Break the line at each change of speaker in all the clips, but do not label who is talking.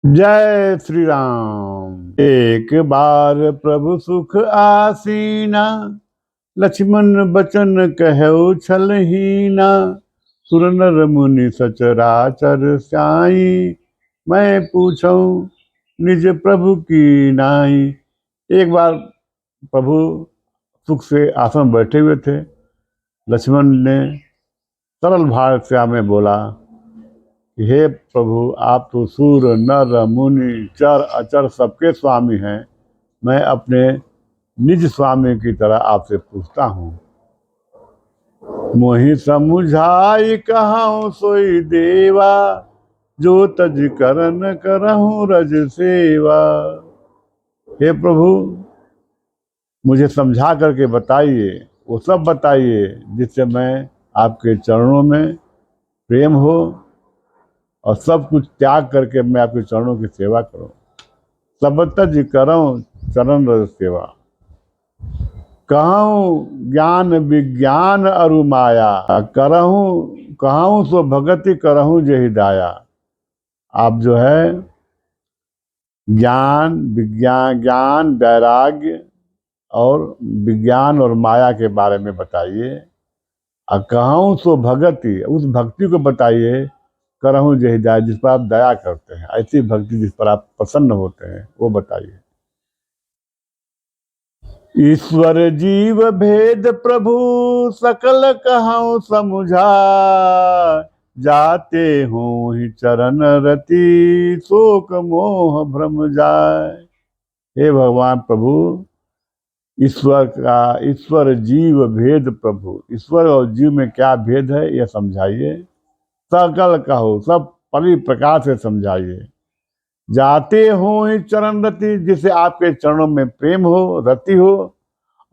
जय श्री राम। एक बार प्रभु सुख आसीना, लक्ष्मण बचन कहु छलहीना। सुर नर मुनि सचराचर साई, मैं पूछूं निज प्रभु की नाई। एक बार प्रभु सुख से आसन बैठे हुए थे। लक्ष्मण ने सरल भाषा में बोला, हे प्रभु, आप तो सूर नर मुनि चर अचर सबके स्वामी हैं। मैं अपने निज स्वामी की तरह आपसे पूछता हूँ। मोहि समुझाई कहाऊँ सोई देवा, जो तज करन करहूँ रज सेवा। हे प्रभु, मुझे समझा करके बताइए, वो सब बताइए जिससे मैं आपके चरणों में प्रेम हो और सब कुछ त्याग करके मैं आपके चरणों की सेवा करूं। सब तज करऊं चरण रज सेवा। कहूँ ज्ञान विज्ञान अरु माया, करहूँ कहूँ सो भगति करहूँ जे दाया। आप जो है ज्ञान वैराग्य और विज्ञान और माया के बारे में बताइए। और कहूँ सो भगति, उस भक्ति को बताइए। करहूँ जे दया, जिस पर आप दया करते हैं, ऐसी भक्ति जिस पर आप प्रसन्न होते हैं, वो बताइए। ईश्वर जीव भेद प्रभु सकल कहूँ समुझा, जाते हूँ ही चरण रति शोक मोह भ्रम जाए। हे भगवान प्रभु, ईश्वर जीव भेद प्रभु, ईश्वर और जीव में क्या भेद है यह समझाइए। सकल कहो, सब परी प्रकार से समझाइए। जाते हो ही चरण रति, जिसे आपके चरणों में प्रेम हो, रति हो,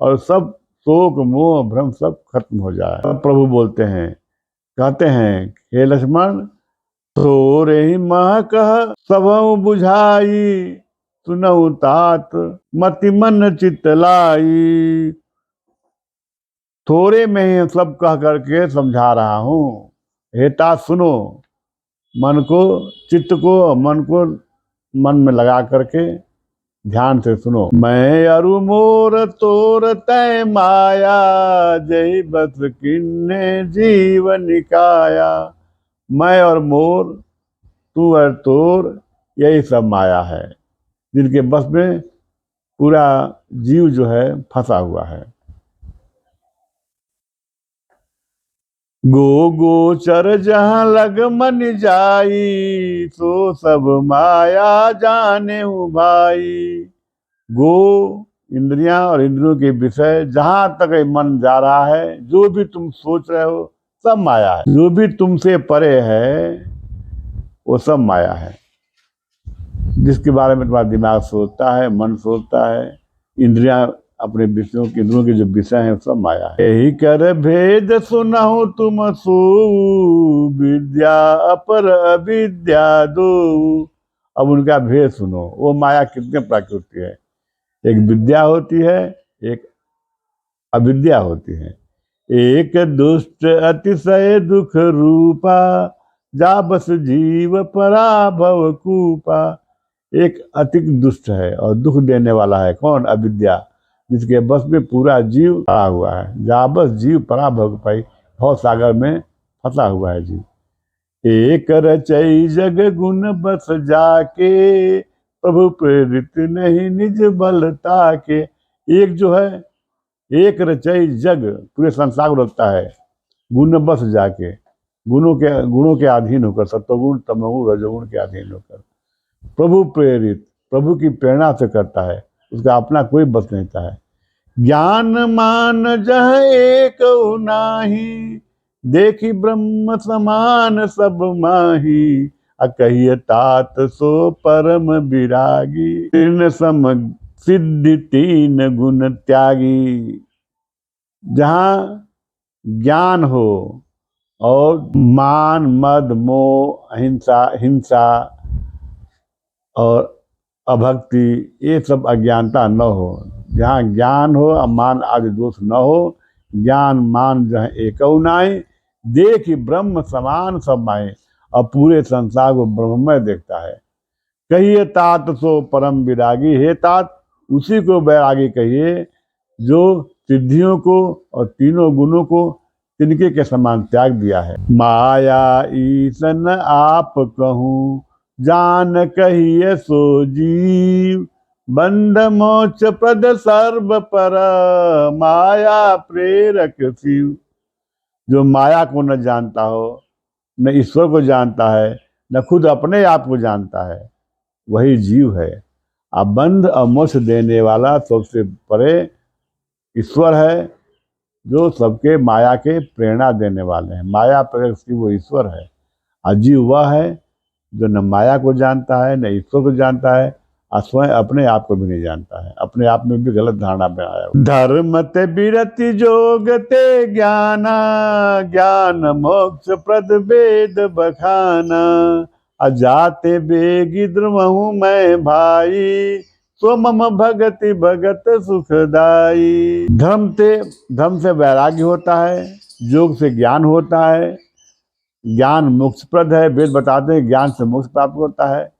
और सब शोक मोह भ्रम सब खत्म हो जाए। प्रभु बोलते हैं, कहते हैं, हे लक्ष्मण, थोरे ही मह कह सबहु बुझाई, सुनऊ तात मति मन चित लाई। थोड़े में ही सब कह करके समझा रहा हूँ। हे तात सुनो, मन को चित्त को मन में लगा करके ध्यान से सुनो। मैं अरु मोर तोर तय माया, जय बस किन्ने जीव निकाया। मैं और मोर, तू और तोर, यही सब माया है जिनके बस में पूरा जीव जो है फंसा हुआ है। गो गोचर जहाँ लग मन जाई, सो सब माया जाने हूँ भाई। गो इंद्रियां और इंद्रियों के विषय, जहां तक मन जा रहा है, जो भी तुम सोच रहे हो, सब माया है। जो भी तुमसे परे है वो सब माया है। जिसके बारे में तुम्हारा दिमाग सोचता है, मन सोचता है, इंद्रियां अपने विषयों की, इंद्रियों के जो विषय हैं सब माया है। यही कर भेद सुनहु तुम सो, विद्या अपर अविद्या दो। अब उनका भेद सुनो, वो माया कितने प्रकृति है। एक विद्या होती है, एक अविद्या होती है। एक दुष्ट अतिशय दुख रूपा, जा बस जीव पराभव कूपा। एक अति दुष्ट है और दुख देने वाला है। कौन? अविद्या, जिसके बस में पूरा जीव पड़ा हुआ है। जा बस जीव पराभव पाई, भव सागर में फंसा हुआ है जीव। एक रचई जग गुण बस जाके, प्रभु प्रेरित नहीं निज बलता के। एक जो है, एक रचई जग, पूरे संसार को रखता है, गुण बस जाके, गुणों के अधीन होकर, सत्वगुण तमोगुण रजोगुण के अधीन होकर। प्रभु प्रेरित, प्रभु की प्रेरणा से करता है, उसका अपना कोई बस नहीं था। ज्ञान मान जह एक नाही, देखी ब्रह्म समान सब माही। कहिए तात सो परम विरागी, तीन सम सिद्धि तीन गुण त्यागी। जहाँ ज्ञान हो और मान मद मोह हिंसा और अभक्ति, ये सब अज्ञानता न हो। जहाँ ज्ञान हो और मान आदि दोष न हो, ज्ञान मान जहाँ एक नाई, देख ब्रह्म समान सब माए। और पूरे संसार को ब्रह्ममय देखता है। कहिए तात सो परम विरागी, हे तात उसी को वैरागी कहिए जो सिद्धियों को और तीनों गुणों को तिनके के समान त्याग दिया है। माया ईसन आप कहूँ जान कहिए सो जीव, बंध मोक्ष प्रद सर्व पर माया प्रेरक शिव। जो माया को न जानता हो, न ईश्वर को जानता है, न खुद अपने आप को जानता है, वही जीव है। अब बंध और मोक्ष देने वाला सबसे परे ईश्वर है, जो सबके माया के प्रेरणा देने वाले हैं। माया प्रेरक शिव वो ईश्वर है। अजीव वह है जो न माया को जानता है, न ईश्वर को जानता है, और स्वयं अपने आप को भी नहीं जानता है, अपने आप में भी गलत धारणा में आया। धर्म ते बिरति जोग ते ज्ञाना, ज्ञान मोक्ष प्रद वेद बखाना, अजाते बेगी द्रमहु मैं भाई, सो मम भगति भगत सुखदाई। धर्म से वैराग्य होता है, योग से ज्ञान होता है, ज्ञान मोक्षप्रद है। वेद बताते हैं ज्ञान से मोक्ष प्राप्त होता है।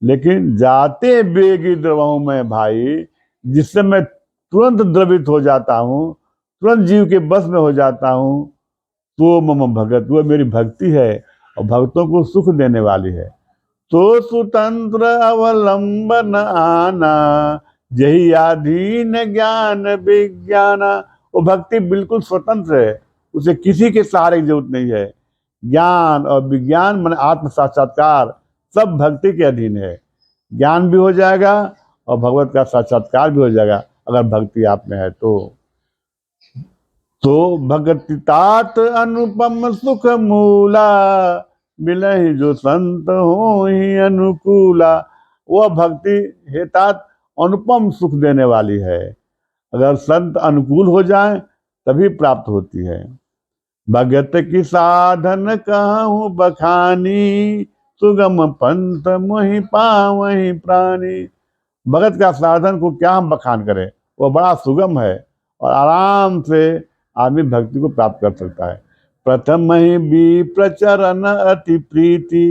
लेकिन जाते बेगी द्रवहूं मैं भाई, जिससे मैं तुरंत द्रवित हो जाता हूँ, तुरंत जीव के बस में हो जाता हूँ, तो मम भगत, वो मेरी भक्ति है और भक्तों को सुख देने वाली है। तो सुतंत्र अवलंबन आना, यही आधीन ज्ञान विज्ञाना। वो भक्ति बिल्कुल स्वतंत्र है, उसे किसी के सहारे की जरूरत नहीं है। ज्ञान और विज्ञान मन आत्म साक्षात्कार सब भक्ति के अधीन है। ज्ञान भी हो जाएगा और भगवत का साक्षात्कार भी हो जाएगा अगर भक्ति आप में है तो भक्ति तात अनुपम सुख मूला, मिलहि जो संत हो ही अनुकूला। वह भक्ति हे तात अनुपम सुख देने वाली है। अगर संत अनुकूल हो जाए तभी प्राप्त होती है। भगत की साधन कहूँ बखानी, सुगम पंथ मोहि पावहि प्राणी। भगत का साधन को क्या हम बखान करें, वो बड़ा सुगम है और आराम से आदमी भक्ति को प्राप्त कर सकता है। प्रथम ही भी प्रचरण अति प्रीति।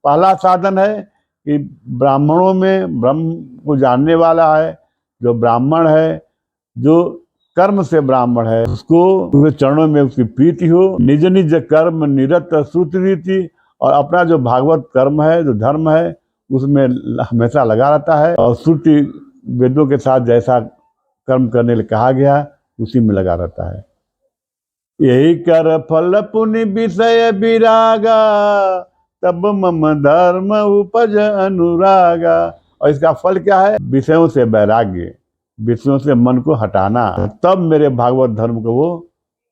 पहला साधन है कि ब्राह्मणों में ब्रह्म को जानने वाला है, जो ब्राह्मण है, जो कर्म से ब्राह्मण है, उसको उसके चरणों में उसकी प्रीति हो। निज निज कर्म निरत श्रुति रीति, और अपना जो भागवत कर्म है, जो धर्म है, उसमें हमेशा लगा रहता है और श्रुति वेदों के साथ जैसा कर्म करने के लिए कहा गया उसी में लगा रहता है। यही कर फल पुण्य विषय विरागा, तब मम धर्म उपज अनुरागा। और इसका फल क्या है? विषयों से वैराग्य, विषयों से मन को हटाना। तब मेरे भागवत धर्म को वो,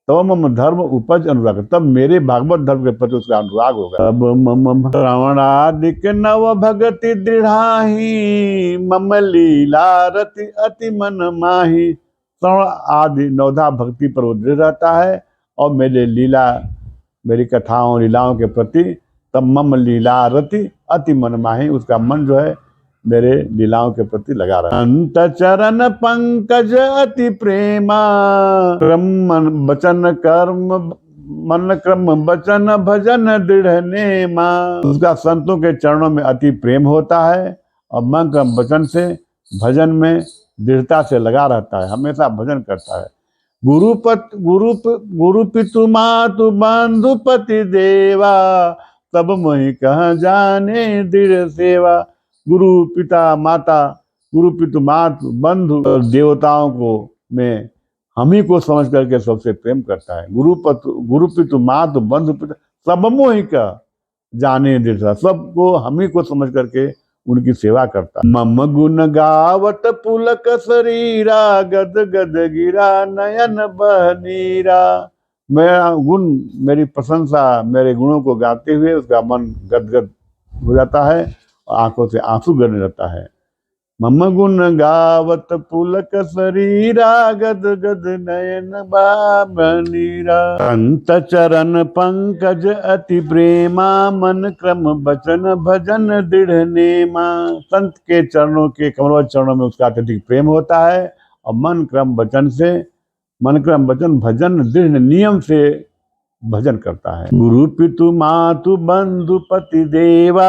तब मम धर्म उपज अनुराग, तब मेरे भागवत धर्म के प्रति उसका अनुराग होगा। तब मम श्रवणादिक नव भगति दृढ़ाही, मम लीला रति अति मन माही। श्रवण आदि नवधा भक्ति पर वो दृढ़ रहता है और मेरे लीला, मेरी कथाओं लीलाओं के प्रति तब मम लीला रति अति मन माही, उसका मन जो है मेरे लीलाओं के प्रति लगा रहा। अंत चरण पंकज अति प्रेमा, क्रम वचन कर्म मन क्रम वचन भजन दृढ़ नेमा। उसका संतों के चरणों में अति प्रेम होता है और मन क्रम वचन से भजन में दृढ़ता से लगा रहता है, हमेशा भजन करता है। गुरु पितु मातु बंधु पति देवा, तब मोहि कह जाने दृढ़ सेवा। गुरु पिता माता, गुरु पितु मातु बंधु और देवताओं को में हम ही को समझ करके सबसे प्रेम करता है। गुरु पितु मातु बंधु पिता सब मोहि का जाने दृढ़, सबको हम ही को समझ करके उनकी सेवा करता। मम गुण गावत पुलक शरीरा, गद गद गिरा नयन बहनीरा। मेरा गुण, मेरी प्रशंसा, मेरे गुणों को गाते हुए उसका मन गदगद हो जाता है, आंखों से आंसू गिरने लगता है। मम गुण गावत पुलक शरीरा, गद गद नयन बहनीरा। अंत चरण पंकज अति प्रेमा, मन क्रम वचन भजन दृढ़ नेमा। संत के चरणों के कमलवत चरणों में उसका अत्यधिक प्रेम होता है और मन क्रम वचन भजन दृढ़ नियम से भजन करता है। गुरु पितु मातु बंधु पति देवा,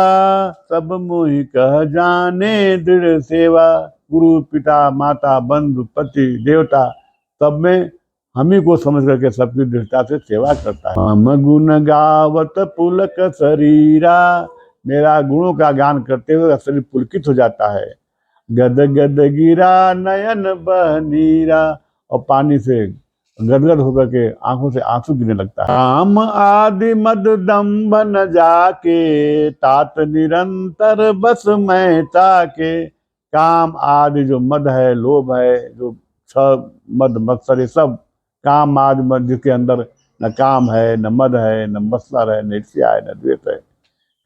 सब मोहि कह जाने दृढ़ सेवा। गुरु पिता माता बंधु पति देवता सब में हम ही को समझ करके सबकी दृढ़ता से सेवा करता है। हम गुण गावत पुलक शरीरा, मेरा गुणों का गान करते हुए शरीर पुलकित हो जाता है। गद गद गिरा नयन बनीरा, और पानी से गदगद होकर के आंखों से आंसू गिरने लगता है। काम आदि मद दम्भ न जाके, तात निरंतर बस मैं ताके। काम आदि जो मद है, लोभ है, जो सब मद मत्सर, ये सब काम आदि मद, जिसके अंदर न काम है, न मद है, न मत्सर है, न ईर्ष्या है, न द्वेष है।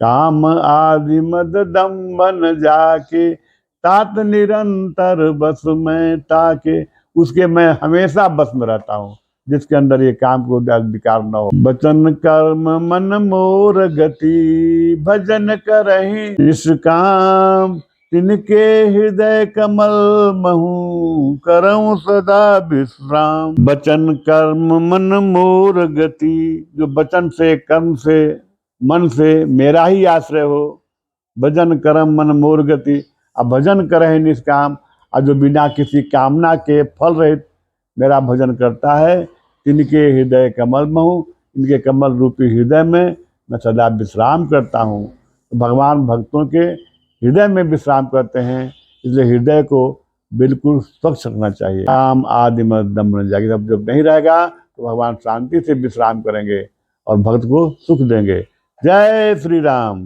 काम आदि मद दम्भ न जाके, तात निरंतर बस में ताके। उसके मैं हमेशा बस में रहता हूँ, जिसके अंदर ये काम को विकार न हो। वचन कर्म मन मोर गति, भजन करहि निष्काम। तिनके हृदय कमल महु, करऊं सदा विश्राम। वचन कर्म मन मोर गति, जो वचन से, कर्म से, मन से मेरा ही आश्रय हो। भजन करम मन मोर गति, अब भजन करे निष्काम, और जो बिना किसी कामना के फल रहित मेरा भजन करता है, तिनके हृदय कमल महु, इनके कमल रूपी हृदय में मैं सदा विश्राम करता हूँ। तो भगवान भक्तों के हृदय में विश्राम करते हैं, इसलिए हृदय को बिल्कुल स्वच्छ रखना चाहिए। काम आदि मद दम्भ न जाके, जब नहीं रहेगा तो भगवान शांति से विश्राम करेंगे और भक्त को सुख देंगे। जय श्री राम।